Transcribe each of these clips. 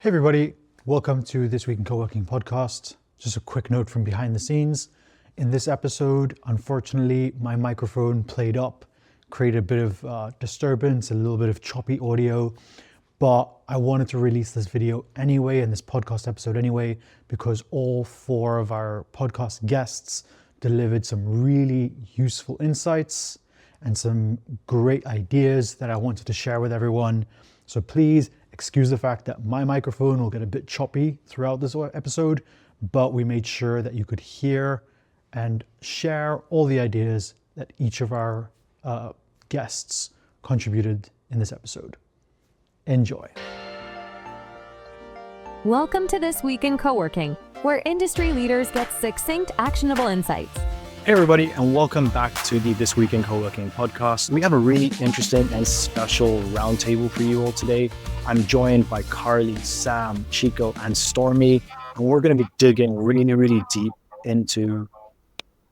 Hey everybody, welcome to This Week in Coworking podcast. Just a quick note from behind the scenes. In this episode, unfortunately, my microphone played up, created a bit of disturbance, a little bit of choppy audio, but I wanted to release this video anyway, and this podcast episode anyway, because all four of our podcast guests delivered some really useful insights and some great ideas that I wanted to share with everyone. So please excuse the fact that my microphone will get a bit choppy throughout this episode, but we made sure that you could hear and share all the ideas that each of our guests contributed in this episode. Enjoy. Welcome to This Week in Coworking, where industry leaders get succinct, actionable insights. Hey everybody, and welcome back to the This Week in Coworking podcast. We have a really interesting and special roundtable for you all today. I'm joined by Carly, Sam, Chiko, and Stormy, and we're going to be digging really deep into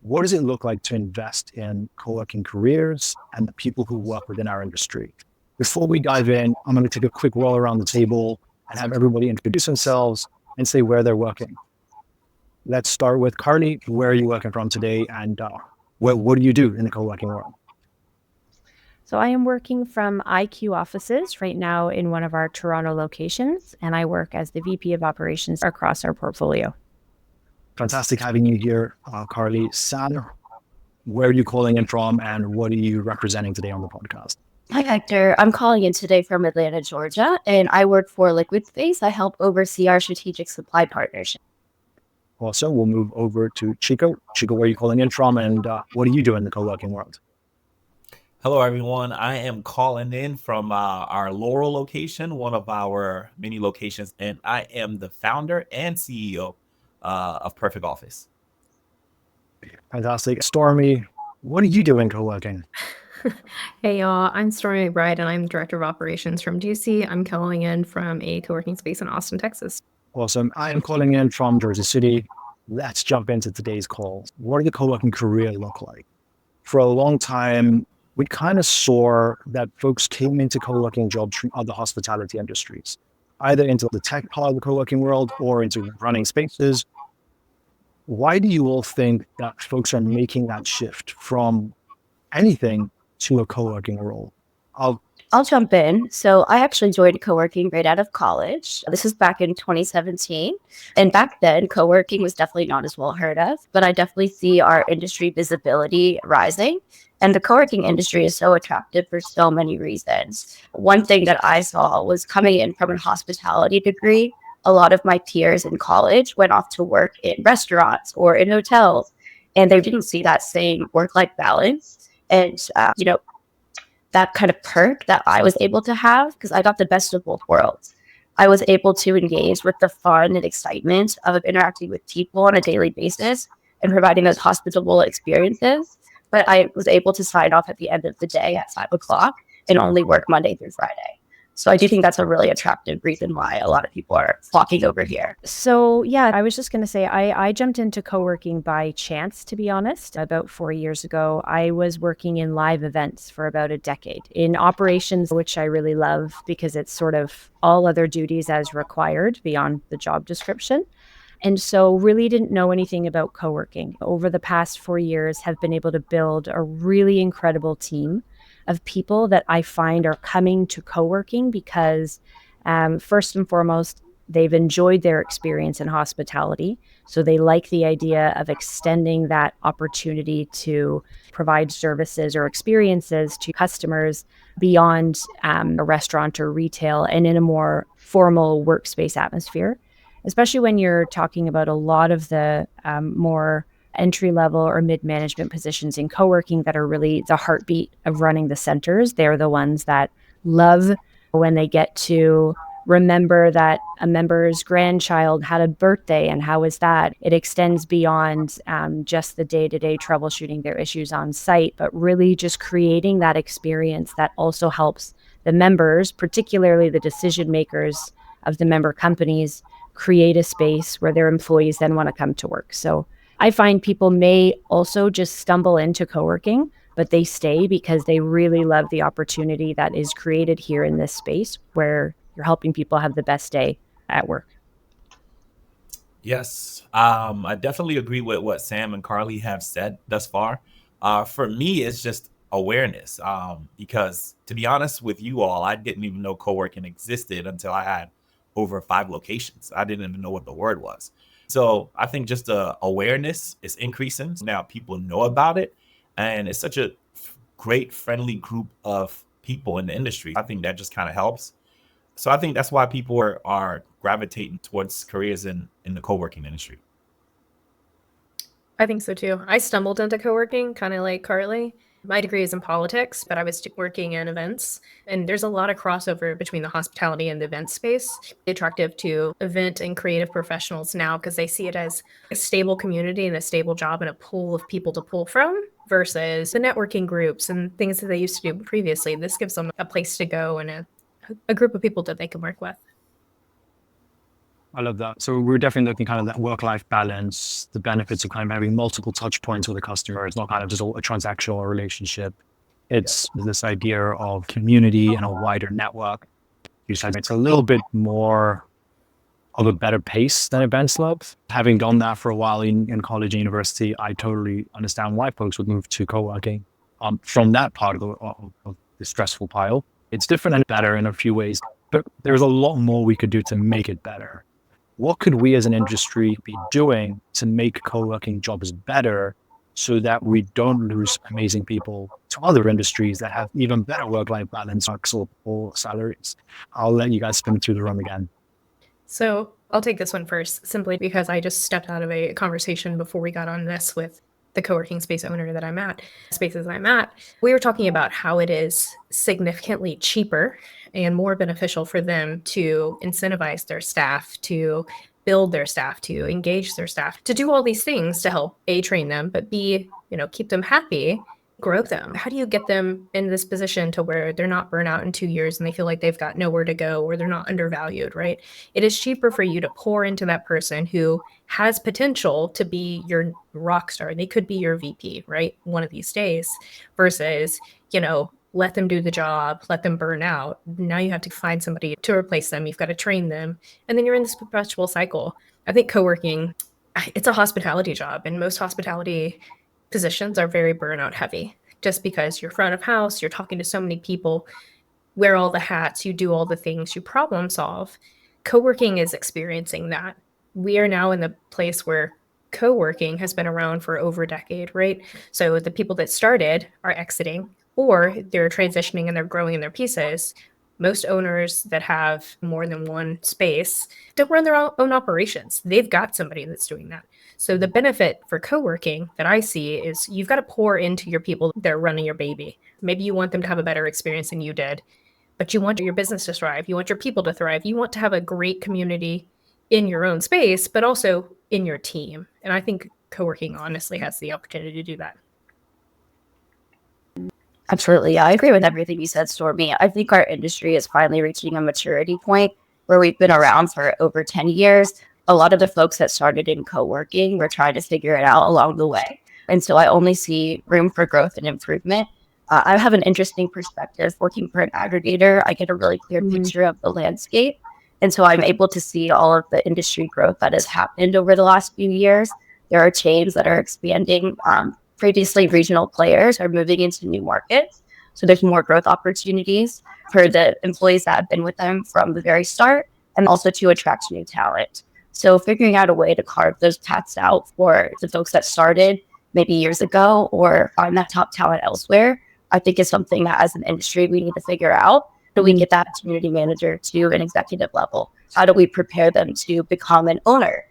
what does it look like to invest in coworking careers and the people who work within our industry. Before we dive in, I'm going to take a quick roll around the table and have everybody introduce themselves and say where they're working. Let's start with Carly. Where are you working from today, and what do you do in the co-working world? So I am working from IQ offices right now in one of our Toronto locations, and I work as the VP of operations across our portfolio. Fantastic having you here, Carly. Sam, where are you calling in from, and what are you representing today on the podcast? Hi, Hector. I'm calling in today from Atlanta, Georgia, and I work for Liquid Space. I help oversee our strategic supply partnership. Also, we'll move over to Chiko. Chiko, where are you calling in from, and what do you do in the co-working world? Hello, everyone. I am calling in from our Laurel location, one of our many locations, and I am the founder and CEO of Perfect Office. Fantastic. Stormy, what do you do in co-working? Hey y'all, I'm Stormy McBride and I'm Director of Operations from GC. I'm calling in from a co-working space in Austin, Texas. Awesome. I am calling in from Jersey City. Let's jump into today's call. What does the co-working career look like? For a long time, we kind of saw that folks came into co-working jobs from other hospitality industries, either into the tech part of the co-working world or into running spaces. Why do you all think that folks are making that shift from anything to a co-working role? I'll jump in. So I actually joined coworking right out of college. This was back in 2017. And back then, coworking was definitely not as well heard of, but I definitely see our industry visibility rising. And the coworking industry is so attractive for so many reasons. One thing that I saw was coming in from a hospitality degree. A lot of my peers in college went off to work in restaurants or in hotels, and they didn't see that same work-life balance. And, that kind of perk that I was able to have, because I got the best of both worlds. I was able to engage with the fun and excitement of interacting with people on a daily basis and providing those hospitable experiences. But I was able to sign off at the end of the day at 5 o'clock and only work Monday through Friday. So I do think that's a really attractive reason why a lot of people are flocking over here. So yeah, I was just going to say, I jumped into co-working by chance, to be honest. About 4 years ago, I was working in live events for about a decade in operations, which I really love because it's sort of all other duties as required beyond the job description. And so really didn't know anything about co-working. Over the past 4 years, have been able to build a really incredible team of people that I find are coming to co-working because first and foremost, they've enjoyed their experience in hospitality. So they like the idea of extending that opportunity to provide services or experiences to customers beyond a restaurant or retail and in a more formal workspace atmosphere, especially when you're talking about a lot of the more entry-level or mid-management positions in co-working that are really the heartbeat of running the centers. They're the ones that love when they get to remember that a member's grandchild had a birthday and how is that? It extends beyond just the day-to-day troubleshooting their issues on site, but really just creating that experience that also helps the members, particularly the decision makers of the member companies, create a space where their employees then want to come to work. So I find people may also just stumble into co-working, but they stay because they really love the opportunity that is created here in this space where you're helping people have the best day at work? Yes, I definitely agree with what Sam and Carly have said thus far. For me, it's just awareness. Because to be honest with you all, I didn't even know co-working existed until I had over 5 locations. I didn't even know what the word was. So I think just the awareness is increasing. So now people know about it, and it's such a great, friendly group of people in the industry. I think that just kind of helps. So I think that's why people are gravitating towards careers in the co-working industry. I think so too. I stumbled into co-working kind of like Carly. My degree is in politics, but I was working in events, and there's a lot of crossover between the hospitality and the event space. Attractive to event and creative professionals now because they see it as a stable community and a stable job and a pool of people to pull from versus the networking groups and things that they used to do previously. This gives them a place to go and a group of people that they can work with. I love that. So we're definitely looking kind of that work-life balance, the benefits of kind of having multiple touch points with a customer. It's not kind of just a transactional relationship. It's this idea of community and a wider network. You said it's a little bit more of a better pace than events love. Having done that for a while in college and university, I totally understand why folks would move to co-working from that part of the stressful pile. It's different and better in a few ways, but there's a lot more we could do to make it better. What could we as an industry be doing to make co-working jobs better so that we don't lose amazing people to other industries that have even better work-life balance or salaries? I'll let you guys spin through the room again. So I'll take this one first, simply because I just stepped out of a conversation before we got on this with the co-working space owner that I'm at, spaces that I'm at. We were talking about how it is significantly cheaper and more beneficial for them to incentivize their staff, to build their staff, to engage their staff, to do all these things to help A, train them, but B, keep them happy, grow them. How do you get them in this position to where they're not burnt out in 2 years and they feel like they've got nowhere to go or they're not undervalued, right? It is cheaper for you to pour into that person who has potential to be your rock star. They could be your VP, right? One of these days versus, let them do the job, let them burn out. Now you have to find somebody to replace them. You've got to train them. And then you're in this perpetual cycle. I think co-working, it's a hospitality job, and most hospitality positions are very burnout heavy just because you're front of house, you're talking to so many people, wear all the hats, you do all the things, you problem solve. Co-working is experiencing that. We are now in the place where co-working has been around for over a decade, right? So the people that started are exiting, or they're transitioning and they're growing in their pieces. Most owners that have more than one space don't run their own operations. They've got somebody that's doing that. So the benefit for co-working that I see is you've got to pour into your people that are running your baby. Maybe you want them to have a better experience than you did, but you want your business to thrive. You want your people to thrive. You want to have a great community in your own space, but also in your team. And I think co-working honestly has the opportunity to do that. Absolutely. Yeah, I agree with everything you said, Stormy. I think our industry is finally reaching a maturity point where we've been around for over 10 years. A lot of the folks that started in co-working were trying to figure it out along the way. And so I only see room for growth and improvement. I have an interesting perspective. Working for an aggregator, I get a really clear picture of the landscape. And so I'm able to see all of the industry growth that has happened over the last few years. There are chains that are expanding. Previously, regional players are moving into new markets. So there's more growth opportunities for the employees that have been with them from the very start, and also to attract new talent. So figuring out a way to carve those paths out for the folks that started maybe years ago or find that top talent elsewhere, I think is something that as an industry we need to figure out. How do we get that community manager to an executive level? How do we prepare them to become an owner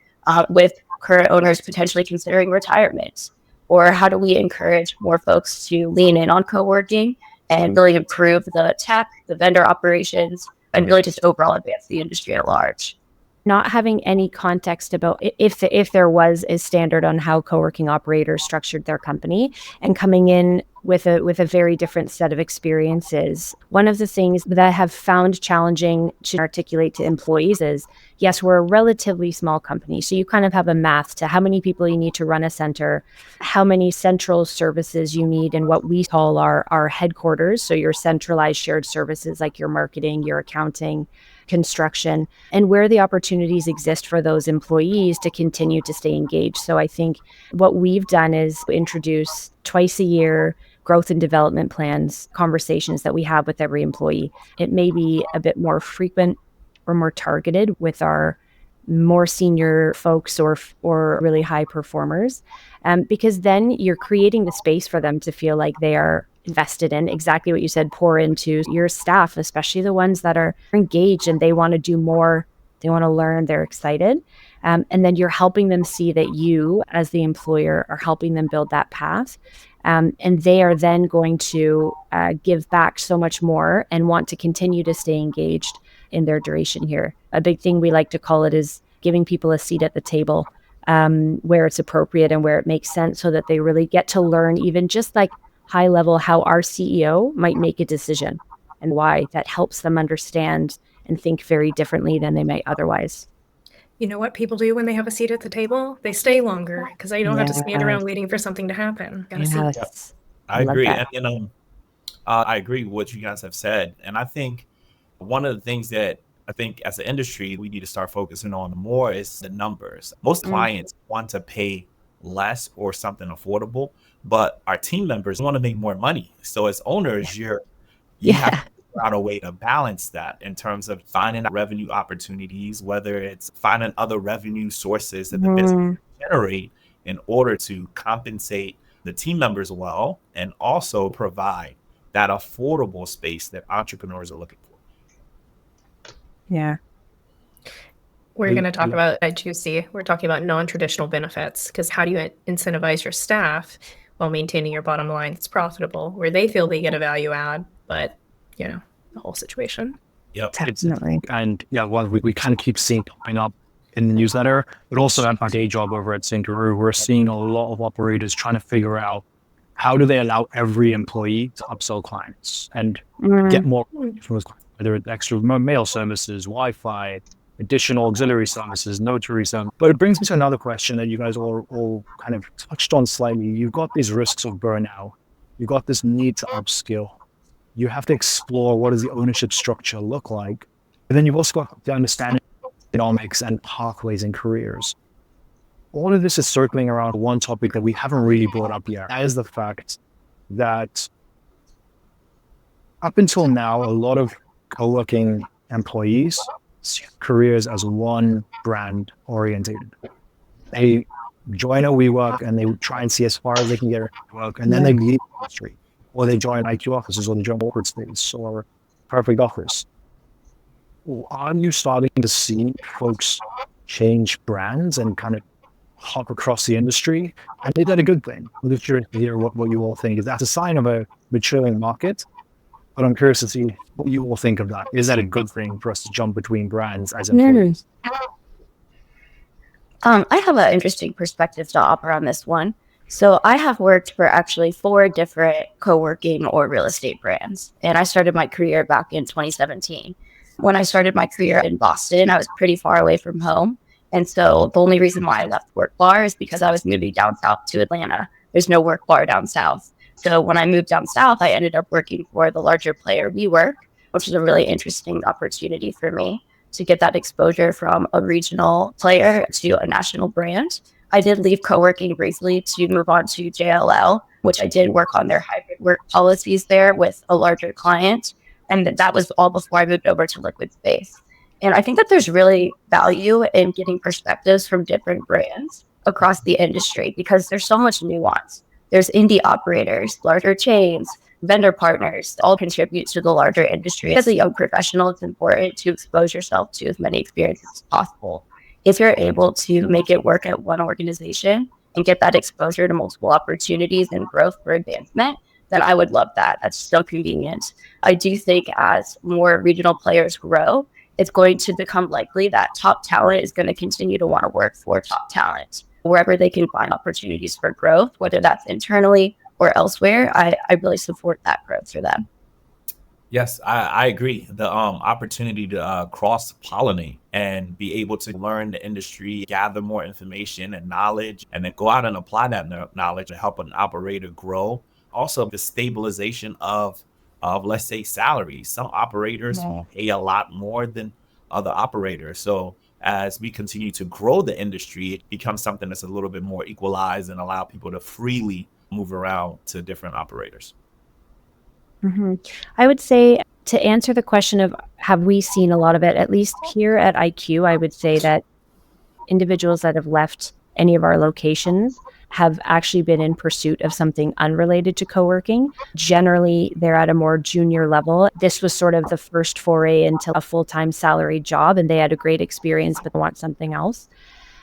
with current owners potentially considering retirement? Or how do we encourage more folks to lean in on co-working and really improve the tech, the vendor operations, and really just overall advance the industry at large? Not having any context about if there was a standard on how co-working operators structured their company, and coming in with a very different set of experiences. One of the things that I have found challenging to articulate to employees is, yes, we're a relatively small company, so you kind of have a math to how many people you need to run a center, how many central services you need, and what we call our headquarters, so your centralized shared services like your marketing, your accounting, construction, and where the opportunities exist for those employees to continue to stay engaged. So I think what we've done is introduce twice a year growth and development plans, conversations that we have with every employee. It may be a bit more frequent or more targeted with our more senior folks or really high performers, because then you're creating the space for them to feel like they are invested in exactly what you said, pour into your staff, especially the ones that are engaged and they want to do more, they want to learn, they're excited. And then you're helping them see that you, as the employer, are helping them build that path. And they are then going to give back so much more and want to continue to stay engaged in their duration here. A big thing we like to call it is giving people a seat at the table where it's appropriate and where it makes sense, so that they really get to learn, even just like high level, how our CEO might make a decision and why. That helps them understand and think very differently than they might otherwise. You know what people do when they have a seat at the table? They stay longer because they don't have to stand around waiting for something to happen. Got a seat. Yes. I love agree. that. And I agree with what you guys have said. And I think one of the things that I think as an industry we need to start focusing on more is the numbers. Most clients want to pay less or something affordable, but our team members want to make more money. So as owners, you have to figure out a way to balance that in terms of finding revenue opportunities, whether it's finding other revenue sources that the business can generate in order to compensate the team members well, and also provide that affordable space that entrepreneurs are looking for. Yeah. We're going to talk about at GCUC, we're talking about non-traditional benefits, because how do you incentivize your staff while maintaining your bottom line that's profitable, where they feel they get a value add, but, the whole situation. Yep. Definitely. And we kind of keep seeing popping up in the newsletter, but also at my day job over at St. Guru, we're seeing a lot of operators trying to figure out how do they allow every employee to upsell clients and get more from those clients, whether it's extra mail services, Wi-Fi, additional auxiliary services, notary services. But it brings me to another question that you guys all kind of touched on slightly. You've got these risks of burnout. You've got this need to upskill. You have to explore what does the ownership structure look like. And then you've also got to understand economics and pathways in careers. All of this is circling around one topic that we haven't really brought up yet. That is the fact that up until now, a lot of co-working employees see careers as one brand orientated. They join a WeWork and they try and see as far as they can get work, and then they leave the industry, or they join IQ offices, or they join Corporate Space or Perfect Office. Are you starting to see folks change brands and kind of hop across the industry? And is that a good thing? I'm just curious to hear what you all think. Is that a sign of a maturing market? But I'm curious to see what you all think of that. Is that a good thing for us to jump between brands as employees? I have an interesting perspective to offer on this one. So I have worked for actually 4 different co-working or real estate brands. And I started my career back in 2017. When I started my career in Boston, I was pretty far away from home. And so the only reason why I left Work Bar is because I was moving down south to Atlanta. There's no Work Bar down south. So when I moved down south, I ended up working for the larger player WeWork, which was a really interesting opportunity for me to get that exposure from a regional player to a national brand. I did leave co-working briefly to move on to JLL, which I did work on their hybrid work policies there with a larger client. And that was all before I moved over to Liquid Space. And I think that there's really value in getting perspectives from different brands across the industry because there's so much nuance. There's indie operators, larger chains, vendor partners, all contribute to the larger industry. As a young professional, it's important to expose yourself to as many experiences as possible. If you're able to make it work at one organization and get that exposure to multiple opportunities and growth for advancement, then I would love that. That's so convenient. I do think as more regional players grow, it's going to become likely that top talent is going to continue to want to work for top talent. Wherever they can find opportunities for growth, whether that's internally or elsewhere, I really support that growth for them. Yes, I agree. The opportunity to cross-pollinate and be able to learn the industry, gather more information and knowledge, and then go out and apply that knowledge to help an operator grow. Also, the stabilization of let's say salaries. Some operators pay a lot more than other operators. So as we continue to grow the industry, it becomes something that's a little bit more equalized and allow people to freely move around to different operators. I would say, to answer the question of have we seen a lot of it, at least here at IQ, I would say that individuals that have left any of our locations have actually been in pursuit of something unrelated to co-working. Generally, they're at a more junior level. This was sort of the first foray into a full-time salaried job, and they had a great experience, but they want something else.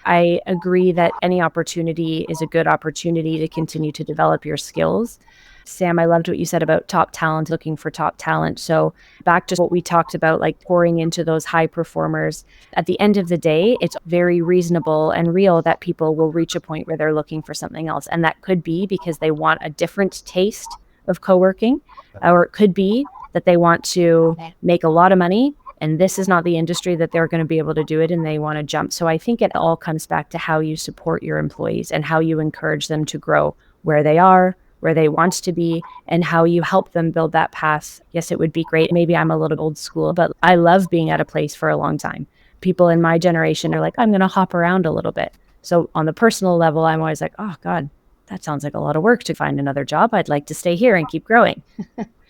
I agree that any opportunity is a good opportunity to continue to develop your skills. Sam, I loved what you said about top talent, looking for top talent. So back to what we talked about, like pouring into those high performers. At the end of the day, it's very reasonable and real that people will reach a point where they're looking for something else. And that could be because they want a different taste of co-working, or it could be that they want to make a lot of money and this is not the industry that they're going to be able to do it and they want to jump. So I think it all comes back to how you support your employees and how you encourage them to grow where they are, where they want to be, and how you help them build that path. Yes, it would be great. Maybe I'm a little old school, but I love being at a place for a long time. People in my generation are like, I'm going to hop around a little bit. So on the personal level, I'm always like, oh God, that sounds like a lot of work to find another job. I'd like to stay here and keep growing.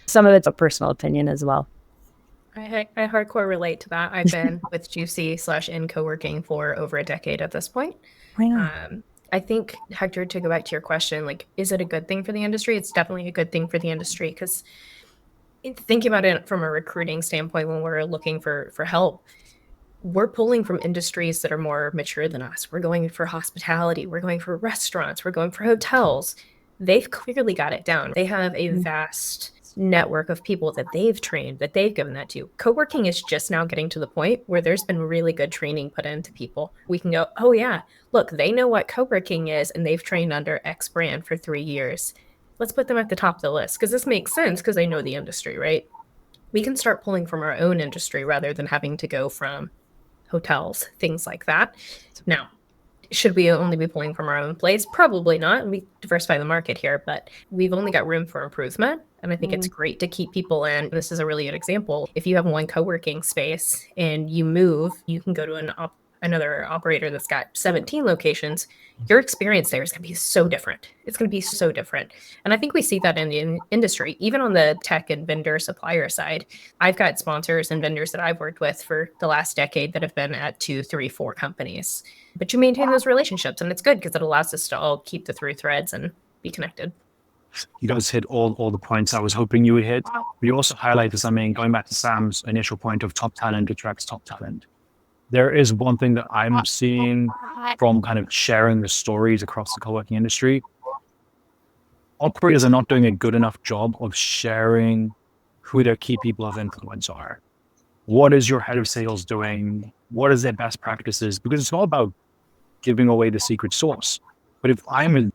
Some of it's a personal opinion as well. I hardcore relate to that. I've been with GC/in co-working for over a decade at this point. I think, Hector, to go back to your question, like, is it a good thing for the industry? It's definitely a good thing for the industry, because thinking about it from a recruiting standpoint, when we're looking for help, we're pulling from industries that are more mature than us. We're going for hospitality. We're going for restaurants. We're going for hotels. They've clearly got it down. They have a vast network of people that they've trained, that they've given that to. Co-working is just now getting to the point where there's been really good training put into people. We can go, oh yeah, look, they know what co-working is and they've trained under X brand for 3 years. Let's put them at the top of the list, because this makes sense because they know the industry, right? We can start pulling from our own industry rather than having to go from hotels, things like that. Now, should we only be pulling from our own place? Probably not. We diversify the market here, but we've only got room for improvement. And I think it's great to keep people in. This is a really good example. If you have one co-working space and you move, you can go to another operator that's got 17 locations. Your experience there is going to be so different. It's going to be so different. And I think we see that in the industry, even on the tech and vendor supplier side. I've got sponsors and vendors that I've worked with for the last decade that have been at 2, 3, 4 companies. But you maintain those relationships, and it's good because it allows us to all keep the through threads and be connected. You guys hit all the points I was hoping you would hit. But you also highlighted something, going back to Sam's initial point of top talent attracts top talent. There is one thing that I'm seeing from kind of sharing the stories across the co-working industry. Operators are not doing a good enough job of sharing who their key people of influence are. What is your head of sales doing? What is their best practices? Because it's not about giving away the secret sauce. But if I'm a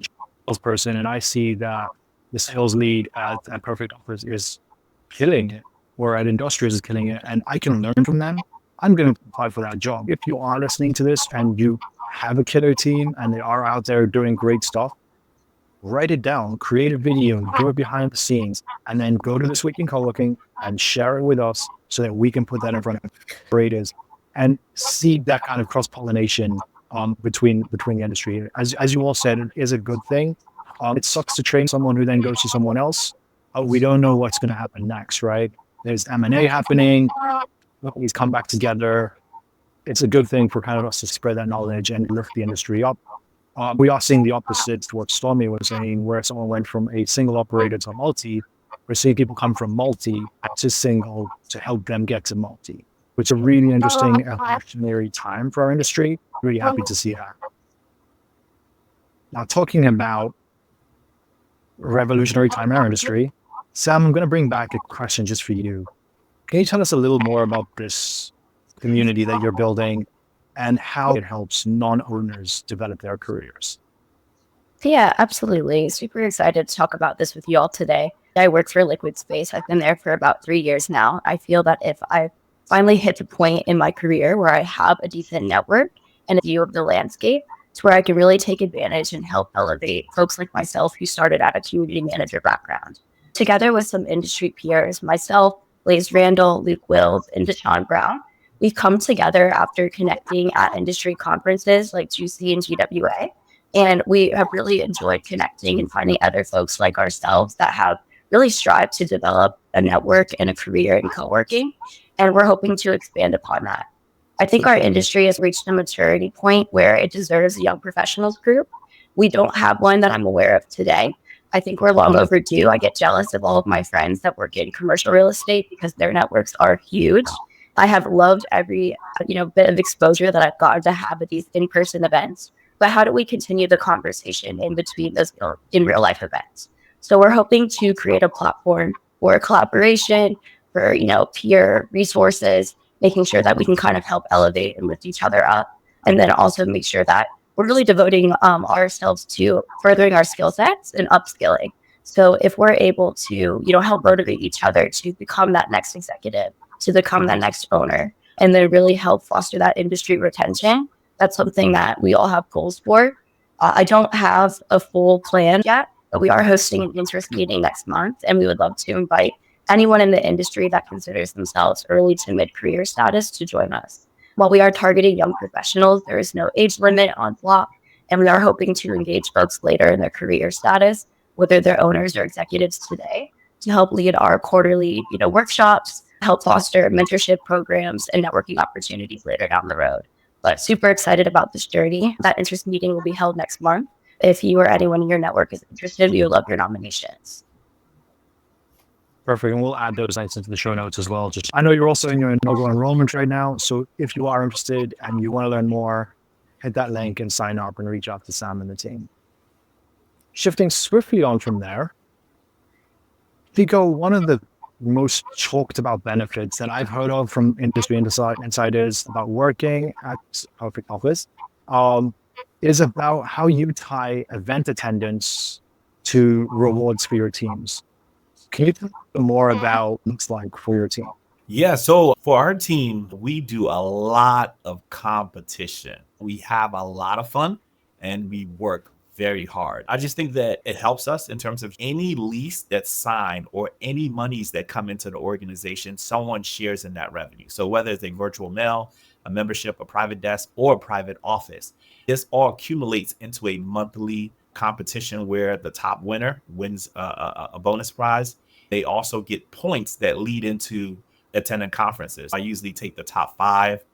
salesperson and I see that the sales lead at Perfect Offers is killing it, or at Industrials is killing it, and I can learn from them, I'm going to apply for that job. If you are listening to this and you have a killer team and they are out there doing great stuff, write it down, create a video, do it behind the scenes, and then go to This Week in Co-working and share it with us so that we can put that in front of operators and see that kind of cross-pollination between the industry. As you all said, it is a good thing. It sucks to train someone who then goes to someone else. We don't know what's going to happen next, right? There's M&A happening. Companies come back together. It's a good thing for kind of us to spread that knowledge and lift the industry up. We are seeing the opposite to what Stormy was saying, where someone went from a single operator to multi. We're seeing people come from multi to single to help them get to multi, which is a really interesting evolutionary time for our industry. Really happy to see that. Now, talking about revolutionary time in our industry, Sam, I'm going to bring back a question just for you. Can you tell us a little more about this community that you're building and how it helps non-owners develop their careers? Yeah, absolutely. Super excited to talk about this with you all today. I work for Liquid Space. I've been there for about 3 years now. I feel that if I finally hit the point in my career where I have a decent network and a view of the landscape, it's where I can really take advantage and help elevate folks like myself who started at a community manager background. Together with some industry peers, myself, Blaze Randall, Luke Wills, and Deshaun Brown, We come together after connecting at industry conferences like GC and GWA. And we have really enjoyed connecting and finding other folks like ourselves that have really strived to develop a network and a career in co-working. And we're hoping to expand upon that. I think our industry has reached a maturity point where it deserves a young professionals group. We don't have one that I'm aware of today. I think we're long overdue. I get jealous of all of my friends that work in commercial real estate because their networks are huge. I have loved every bit of exposure that I've gotten to have at these in-person events. But how do we continue the conversation in between those in real life events? So we're hoping to create a platform for collaboration, for peer resources, making sure that we can kind of help elevate and lift each other up, and then also make sure that we're really devoting ourselves to furthering our skill sets and upskilling. So if we're able to help motivate each other to become that next executive, to become that next owner, and then really help foster that industry retention, that's something that we all have goals for. I don't have a full plan yet, but we are hosting an interest meeting next month, and we would love to invite anyone in the industry that considers themselves early to mid-career status to join us. While we are targeting young professionals, there is no age limit on block, and we are hoping to engage folks later in their career status, whether they're owners or executives today, to help lead our quarterly workshops, help foster mentorship programs and networking opportunities later down the road. But super excited about this journey. That interest meeting will be held next month. If you or anyone in your network is interested, we would love your nominations. Perfect. And we'll add those links into the show notes as well. I know you're also in your inaugural enrollment right now. So if you are interested and you want to learn more, hit that link and sign up and reach out to Sam and the team. Shifting swiftly on from there, Chiko, one of the most talked about benefits that I've heard of from industry insiders about working at Perfect Office is about how you tie event attendance to rewards for your teams. Can you tell me more about what it looks like for your team? Yeah, so for our team, we do a lot of competition. We have a lot of fun and we work very hard. I just think that it helps us in terms of any lease that's signed or any monies that come into the organization, someone shares in that revenue. So whether it's a virtual mail, a membership, a private desk, or a private office, this all accumulates into a monthly competition where the top winner wins a bonus prize. They also get points that lead into attending conferences. I usually take the top 5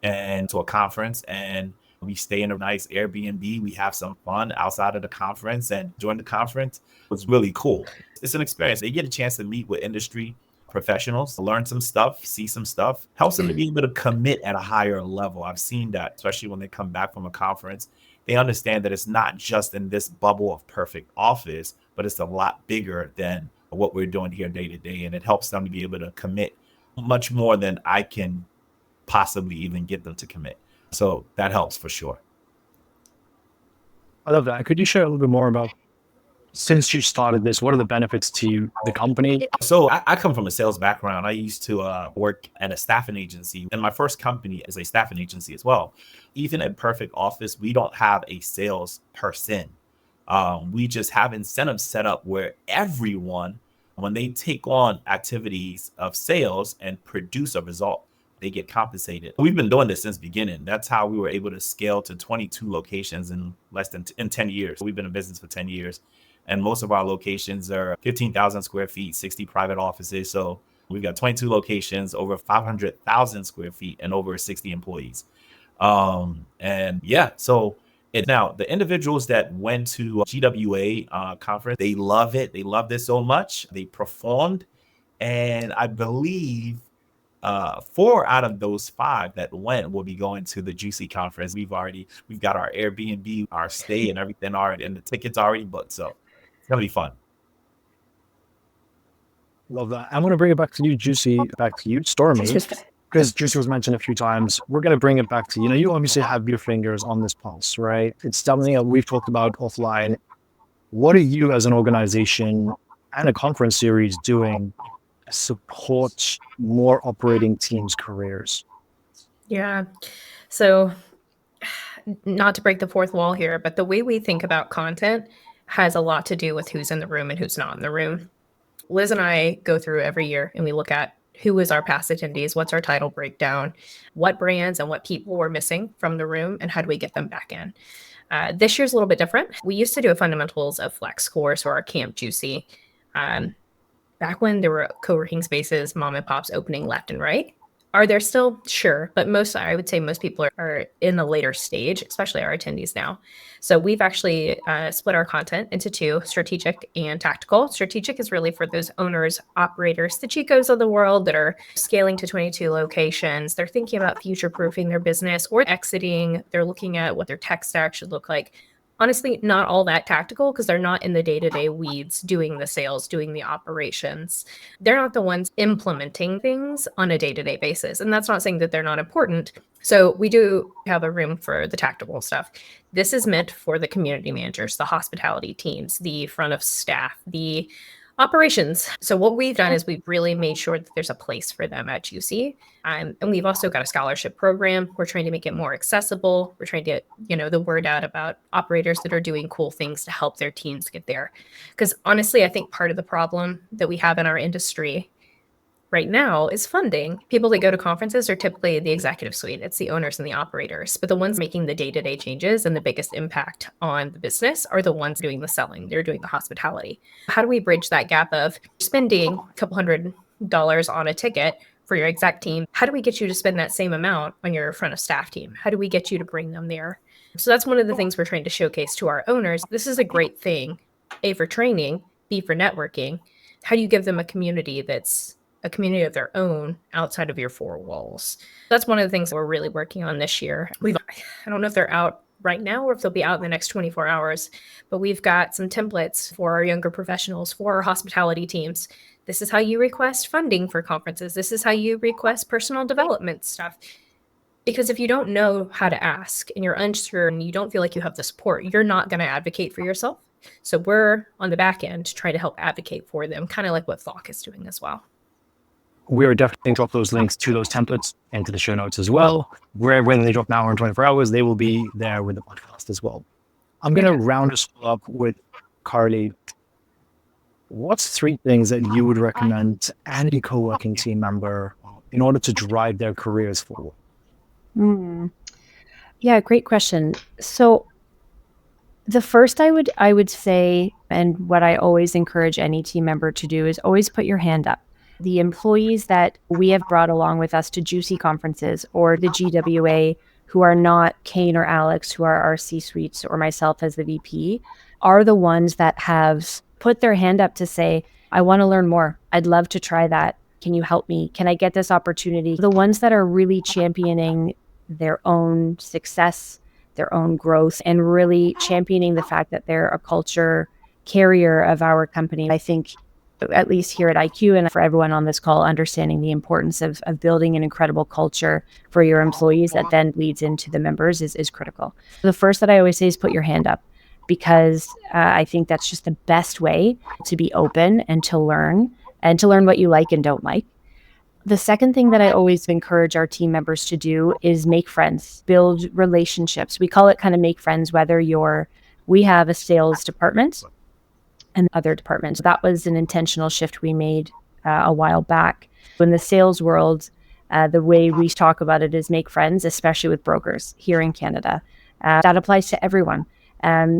and to a conference, and we stay in a nice Airbnb. We have some fun outside of the conference, and during the conference was really cool. It's an experience. They get a chance to meet with industry professionals, learn some stuff, see some stuff, helps them to be able to commit at a higher level. I've seen that, especially when they come back from a conference. They understand that it's not just in this bubble of Perfect Office, but it's a lot bigger than what we're doing here day to day. And it helps them to be able to commit much more than I can possibly even get them to commit. So that helps for sure. I love that. Could you share a little bit more about, since you started this, what are the benefits to the company? So I come from a sales background. I used to work at a staffing agency, and my first company is a staffing agency as well. Even at Perfect Office, we don't have a sales person. We just have incentives set up where everyone, when they take on activities of sales and produce a result, they get compensated. We've been doing this since beginning. That's how we were able to scale to 22 locations in less than in 10 years. We've been in business for 10 years. And most of our locations are 15,000 square feet, 60 private offices. So we've got 22 locations, over 500,000 square feet, and over 60 employees. And yeah, so now the individuals that went to GWA conference, they love it. They loved it so much. They performed. And I believe 4 out of those 5 that went will be going to the GC conference. We've got our Airbnb, our stay, and everything already, and the tickets already booked. So it's gonna be fun. Love that. I'm going to bring it back to you, Juicy, back to you, Stormy, because Juicy was mentioned a few times. We're going to bring it back to you. You obviously have your fingers on this pulse, right? It's something that we've talked about offline. What are you as an organization and a conference series doing to support more operating teams' careers? Yeah. So not to break the fourth wall here, but the way we think about content has a lot to do with who's in the room and who's not in the room. Liz and I go through every year and we look at who was our past attendees, what's our title breakdown, what brands and what people were missing from the room, and how do we get them back in. This year's a little bit different. We used to do a fundamentals of flex course or our Camp Juicy. Back when there were co-working spaces, mom and pops opening left and right. Are there still? Sure. But I would say most people are in the later stage, especially our attendees now. So we've actually split our content into two, strategic and tactical. Strategic is really for those owners, operators, the Chicos of the world that are scaling to 22 locations. They're thinking about future-proofing their business or exiting. They're looking at what their tech stack should look like. Honestly, not all that tactical because they're not in the day-to-day weeds doing the sales, doing the operations. They're not the ones implementing things on a day-to-day basis. And that's not saying that they're not important. So we do have a room for the tactical stuff. This is meant for the community managers, the hospitality teams, the front of staff, the operations. So what we've done is we've really made sure that there's a place for them at GC. And we've also got a scholarship program. We're trying to make it more accessible. We're trying to get, the word out about operators that are doing cool things to help their teams get there. Because honestly, I think part of the problem that we have in our industry right now is funding. People that go to conferences are typically the executive suite. It's the owners and the operators. But the ones making the day-to-day changes and the biggest impact on the business are the ones doing the selling. They're doing the hospitality. How do we bridge that gap of spending a couple $100 on a ticket for your exec team? How do we get you to spend that same amount on your front of staff team? How do we get you to bring them there? So that's one of the things we're trying to showcase to our owners. This is a great thing, A, for training, B, for networking. How do you give them a community that's a community of their own outside of your four walls? That's one of the things that we're really working on this year. I don't know if they're out right now or if they'll be out in the next 24 hours, but we've got some templates for our younger professionals, for our hospitality teams. This is how you request funding for conferences. This is how you request personal development stuff. Because if you don't know how to ask and you're unsure and you don't feel like you have the support, you're not going to advocate for yourself. So we're on the back end to try to help advocate for them, kind of like what Thought is doing as well. We are definitely going to drop those links to those templates into the show notes as well. Whether they drop now or in 24 hours, they will be there with the podcast as well. I'm going to round us up with Carly. What's 3 things that you would recommend to any co-working team member in order to drive their careers forward? Yeah, great question. So the first I would say, and what I always encourage any team member to do, is always put your hand up. The employees that we have brought along with us to Juicy conferences or the GWA, who are not Kane or Alex, who are our C-suites, or myself as the VP, are the ones that have put their hand up to say, I want to learn more. I'd love to try that. Can you help me? Can I get this opportunity? The ones that are really championing their own success, their own growth, and really championing the fact that they're a culture carrier of our company. I think, at least here at IQ and for everyone on this call, understanding the importance of building an incredible culture for your employees that then leads into the members is critical. The first that I always say is put your hand up, because I think that's just the best way to be open and to learn what you like and don't like. The second thing that I always encourage our team members to do is make friends, build relationships. We call it kind of make friends, we have a sales department and other departments. That was an intentional shift we made a while back. In the sales world, the way we talk about it is make friends, especially with brokers here in Canada. That applies to everyone.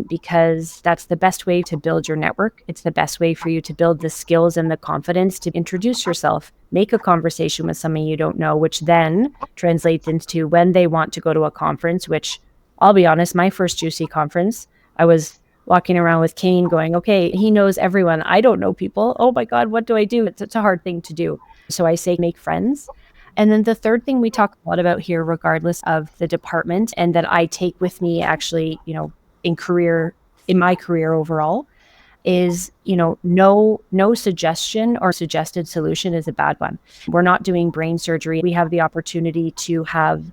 Because that's the best way to build your network. It's the best way for you to build the skills and the confidence to introduce yourself, make a conversation with someone you don't know, which then translates into when they want to go to a conference, which I'll be honest, my first Juicy conference, I was walking around with Kane going, okay, he knows everyone. I don't know people. Oh my God, what do I do? It's a hard thing to do. So I say make friends. And then the third thing we talk a lot about here, regardless of the department, and that I take with me actually, in my career overall, is, no suggestion or suggested solution is a bad one. We're not doing brain surgery. We have the opportunity to have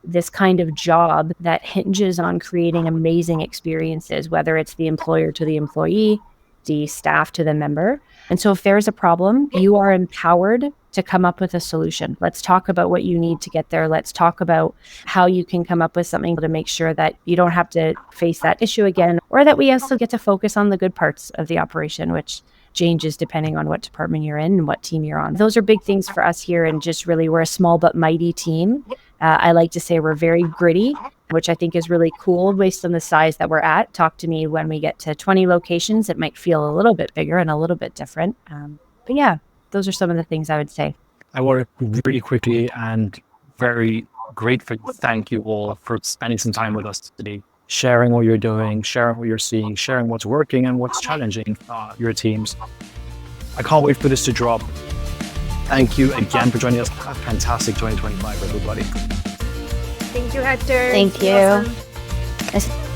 this kind of job that hinges on creating amazing experiences, whether it's the employer to the employee, the staff to the member. And so if there's a problem, you are empowered to come up with a solution. Let's talk about what you need to get there. Let's talk about how you can come up with something to make sure that you don't have to face that issue again, or that we also get to focus on the good parts of the operation, which changes depending on what department you're in and what team you're on. Those are big things for us here, and just really we're a small but mighty team. I like to say we're very gritty, which I think is really cool based on the size that we're at. Talk to me when we get to 20 locations, it might feel a little bit bigger and a little bit different. But yeah, those are some of the things I would say. I want to really quickly and very grateful thank you all for spending some time with us today, sharing what you're doing, sharing what you're seeing, sharing what's working and what's challenging your teams. I can't wait for this to drop. Thank you again for joining us. Have a fantastic 2025, everybody. Thank you, Hector. Thank you. Awesome. Nice-